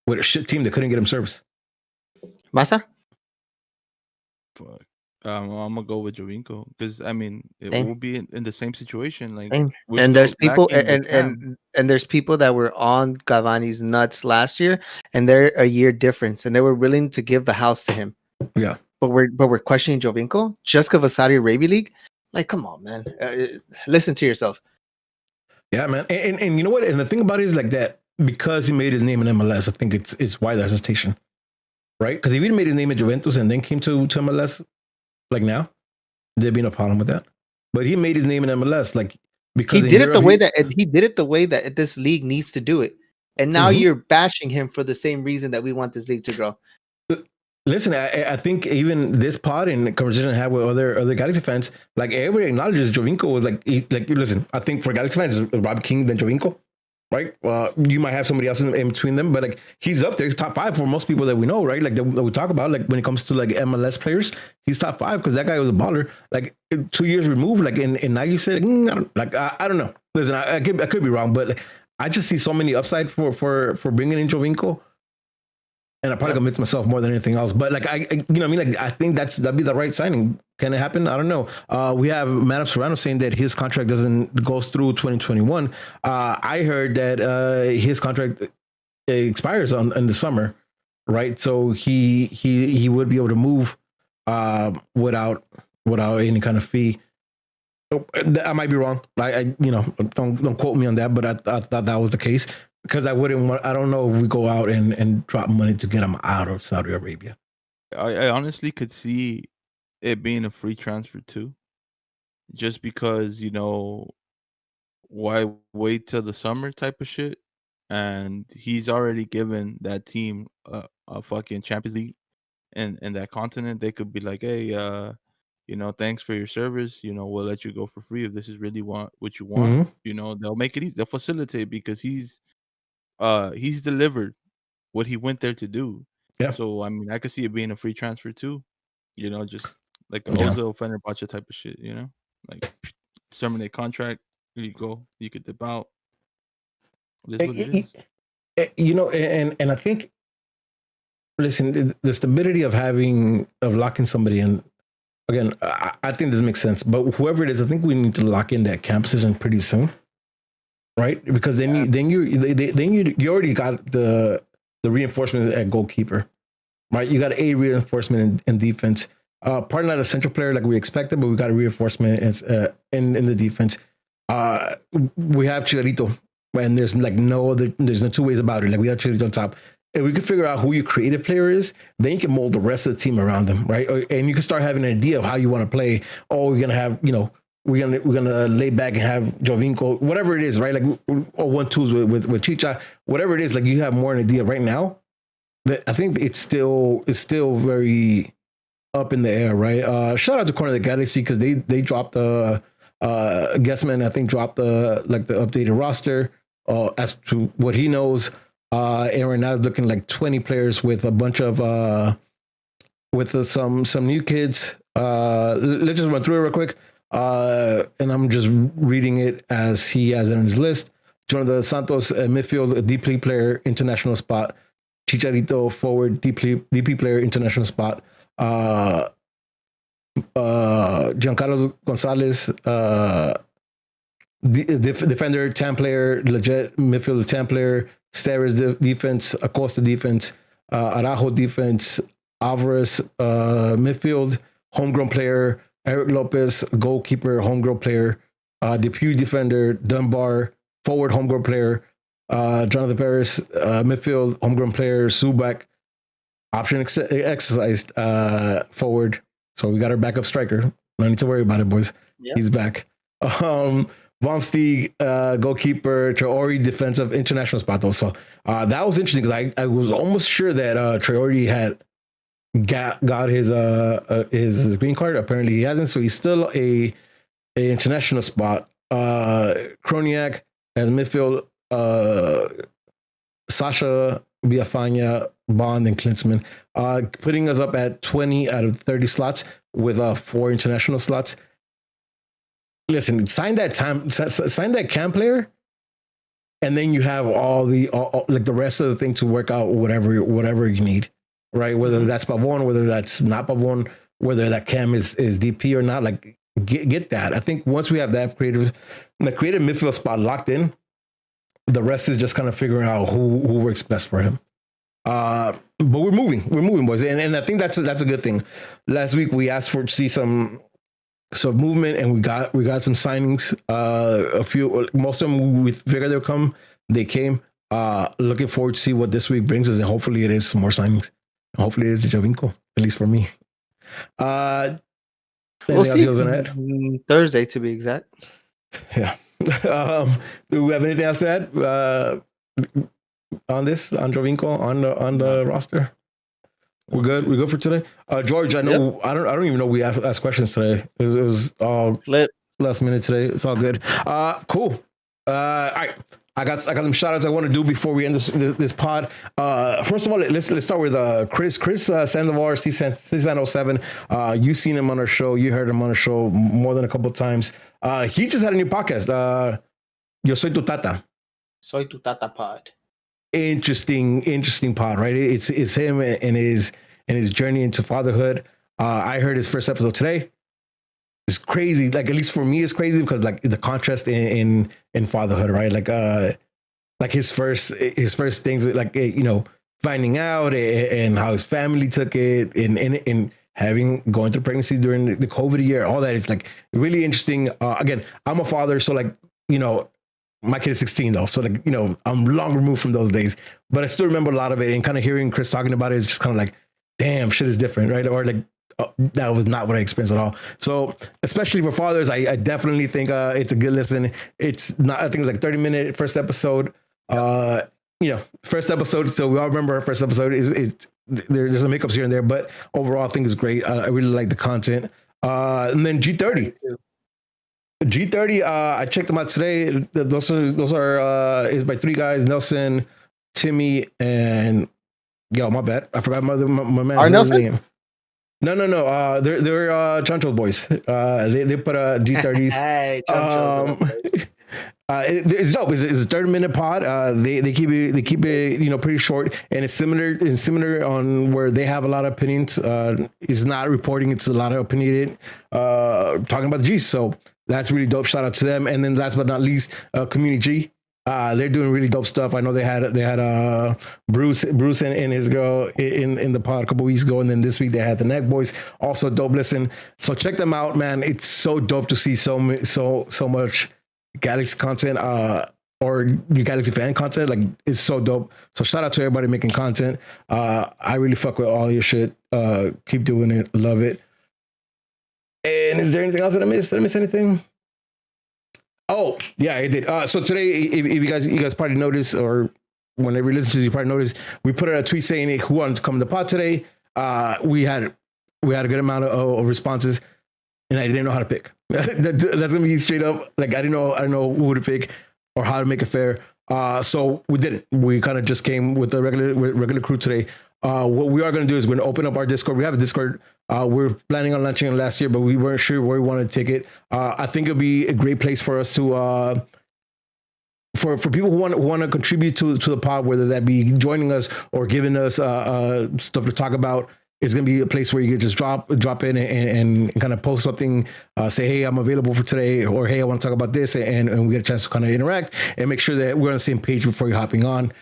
with a shit team that couldn't get him service. Masa? Fuck. I'm gonna go with Jovinko because I mean will be in the same situation. Like, and there's people and there's people that were on Cavani's nuts last year, and they're a year difference, and they were willing to give the house to him. Yeah, but we're questioning Jovinko just because of Saudi Arabia League. Like, come on, man, listen to yourself. Yeah, man, and you know what? And the thing about it is like that because he made his name in MLS. I think it's why the hesitation, right? Because if he made his name at Juventus and then came to MLS. Like now, there'd be no problem with that. But he made his name in MLS, like because he did it the way that this league needs to do it. And now you're bashing him for the same reason that we want this league to grow. Listen, I think even this pod and the conversation I had with other Galaxy fans, like everybody acknowledges Jovinko was like listen. I think for Galaxy fans, it's Rob King then Jovinko. Right, you might have somebody else in between them, but like he's up there, top 5 for most people that we know, right? Like that we talk about, like when it comes to like MLS players, he's top 5 because that guy was a baller. Like 2 years removed, like and now you said, I don't know. Listen, I could be wrong, but like, I just see so many upside for bringing in Jovinko, and I probably convinced myself more than anything else. But like I mean, like I think that'd be the right signing. Can it happen? I don't know. We have Madam Serrano saying that his contract goes through 2021. I heard that his contract expires in the summer, right? So he would be able to move without any kind of fee. I might be wrong. I don't quote me on that, but I thought that was the case because I don't know if we go out and drop money to get him out of Saudi Arabia. I honestly could see it being a free transfer too, just because why wait till the summer type of shit, and he's already given that team a fucking Champions League in that continent. They could be like, hey, thanks for your service. We'll let you go for free if this is really what you want. They'll make it easy. They'll facilitate because he's delivered what he went there to do. Yeah. So I mean, I could see it being a free transfer too. Just like the Ozil Fenerbahce type of shit, like terminate contract, you go, you could dip out. That's what it is. And I think, listen, the stability of locking somebody in. Again, I think this makes sense, but whoever it is, I think we need to lock in that camp position pretty soon, right? Because then you already got the reinforcement at goalkeeper, right? You got a reinforcement in defense. Probably not a central player like we expected, but we got a reinforcement in the defense. We have Chicharito, and there's no two ways about it. Like we have Chicharito on top. If we can figure out who your creative player is, then you can mold the rest of the team around them, right? And you can start having an idea of how you want to play. Oh, we're gonna have, we're gonna lay back and have Jovinko, whatever it is, right? Like 1-2s with Chicha, whatever it is. Like you have more an idea right now. I think it's still very up in the air, right? Shout out to Corner of the Galaxy because they dropped Guessman, I think dropped the updated roster as to what he knows. And right now it's looking like 20 players with a bunch of some new kids. Let's just run through it real quick. And I'm just reading it as he has it on his list. Jonathan Santos, midfield, DP player, international spot. Chicharito, forward, DP player, international spot. Giancarlo Gonzalez, defender, 10 player, legit midfield, 10 player. Steres defense, Acosta defense, Araujo defense, Alvarez midfield, homegrown player. Eric Lopez, goalkeeper, homegrown player. Depew defender, Dunbar, forward, homegrown player. Jonathan Paris, midfield, homegrown player. Subak, option exercised, forward. So we got our backup striker. No need to worry about it, boys. Yep. He's back. Von Stieg, goalkeeper. Traore, defensive, international spot though. So that was interesting because I was almost sure that Traore had got his green card. Apparently he hasn't, so he's still a international spot. Kroniak as midfield, Sasha, Biafania, Bond, and Klinsmann, putting us up at 20 out of 30 slots with 4 international slots. Listen, sign that cam player, and then you have all like the rest of the thing to work out whatever you need, right? Whether that's Pavon, whether that's not Pavon, whether that cam is DP or not, like get that. I think once we have that creative midfield spot locked in, the rest is just kind of figuring out who works best for him. But we're moving, boys, and I think that's a good thing. Last week we asked to see some movement, and we got some signings. A few, most of them we figured they'll come. They came. Looking forward to see what this week brings us, and hopefully it is some more signings. Hopefully it is Jovinko, at least for me. We'll see. Thursday, to be exact. Yeah. Do we have anything else to add on Jovinko on the roster? We're good for today. George, I know. Yep. I don't even know we asked questions today. It was all last minute today. It's all good. Cool. All right. I got some shout outs I want to do before we end this pod. First of all, let's start with Chris Sandoval, C707. You've seen him on our show. You heard him on our show more than a couple of times. He just had a new podcast. Yo soy tu tata. Soy tu tata pod. Interesting pod, right? It's him and his journey into fatherhood. I heard his first episode today. It's crazy. Like, at least for me, it's crazy because like the contrast in fatherhood, right? Like his first things, like, you know, finding out and how his family took it and going through pregnancy during the COVID year, all that. It's like really interesting. Again, I'm a father, so like, you know, my kid is 16 though, so like, you know, I'm long removed from those days, but I still remember a lot of it. And kind of hearing Chris talking about it is just kind of like, damn, shit is different, right? Or like, that was not what I experienced at all. So especially for fathers, I definitely think it's a good listen. It's not, I think it's like 30-minute first episode. You know, first episode. So we all remember our first episode there's some hiccups here and there, but overall I think it's great. I really like the content. And then G30. I checked them out today. Those are is by 3 guys: Nelson, Timmy, and my bad, I forgot my man's name. No. They're Chancho's boys. They put G30s. Hey, it's dope. It's a 30-minute pod. They keep it you know, pretty short, and it's similar on where they have a lot of opinions. It's not reporting; it's a lot of opinionated talking about the G's. So that's really dope. Shout out to them. And then last but not least, Community G. They're doing really dope stuff. I know they had Bruce and his girl in the pod a couple weeks ago, and then this week they had the Neck Boys. Also dope. Listen, so check them out, man. It's so dope to see so much Galaxy content, or new Galaxy fan content. Like, it's so dope. So shout out to everybody making content. I really fuck with all your shit. Keep doing it. Love it. And is there anything else that I missed? Did I miss anything? Oh, yeah, I did. So today, if you guys probably noticed, or whenever you listen to this, you probably noticed, we put out a tweet saying who wanted to come to the pod today. We had a good amount of responses, and I didn't know how to pick. That's gonna be straight up. Like, I don't know who to pick or how to make it fair. So we did it. We kind of just came with the regular crew today. What we are going to do is we're going to open up our Discord. We have a Discord. We're planning on launching it last year, but we weren't sure where we wanted to take it. I think it'll be a great place for us to for people who want to contribute to the pod, whether that be joining us or giving us stuff to talk about, it's going to be a place where you can just drop in and kind of post something, say, hey, I'm available for today, or hey, I want to talk about this, and we get a chance to kind of interact and make sure that we're on the same page before you're hopping on.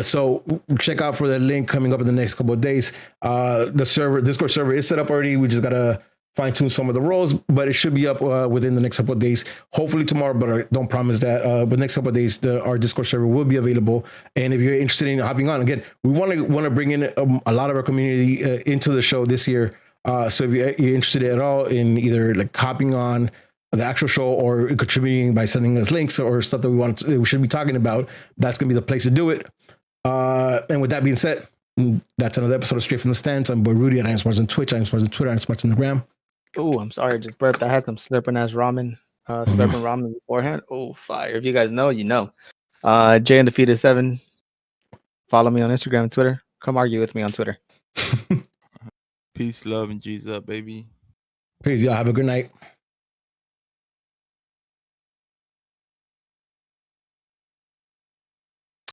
So check out for the link coming up in the next couple of days. The Discord server is set up already. We just got to fine tune some of the roles, but it should be up within the next couple of days. Hopefully tomorrow, but I don't promise that. But next couple of days, our Discord server will be available. And if you're interested in hopping on, again, we want to bring in a lot of our community into the show this year. So if you're interested at all in either like hopping on the actual show or contributing by sending us links or stuff that we should be talking about, that's gonna be the place to do it. And with that being said, that's another episode of Straight from the Stands. I'm Boy Rudy, and I'm Smarts on Twitch, I'm Smarts on Twitter, I'm Smarts on the Gram. Oh, I'm sorry, I just burped. I had some slurping ass ramen, slurping ramen beforehand. Oh, fire! If you guys know, you know. Jay and Defeated 7. Follow me on Instagram and Twitter. Come argue with me on Twitter. Peace, love, and Jesus up, baby. Peace, y'all. Have a good night.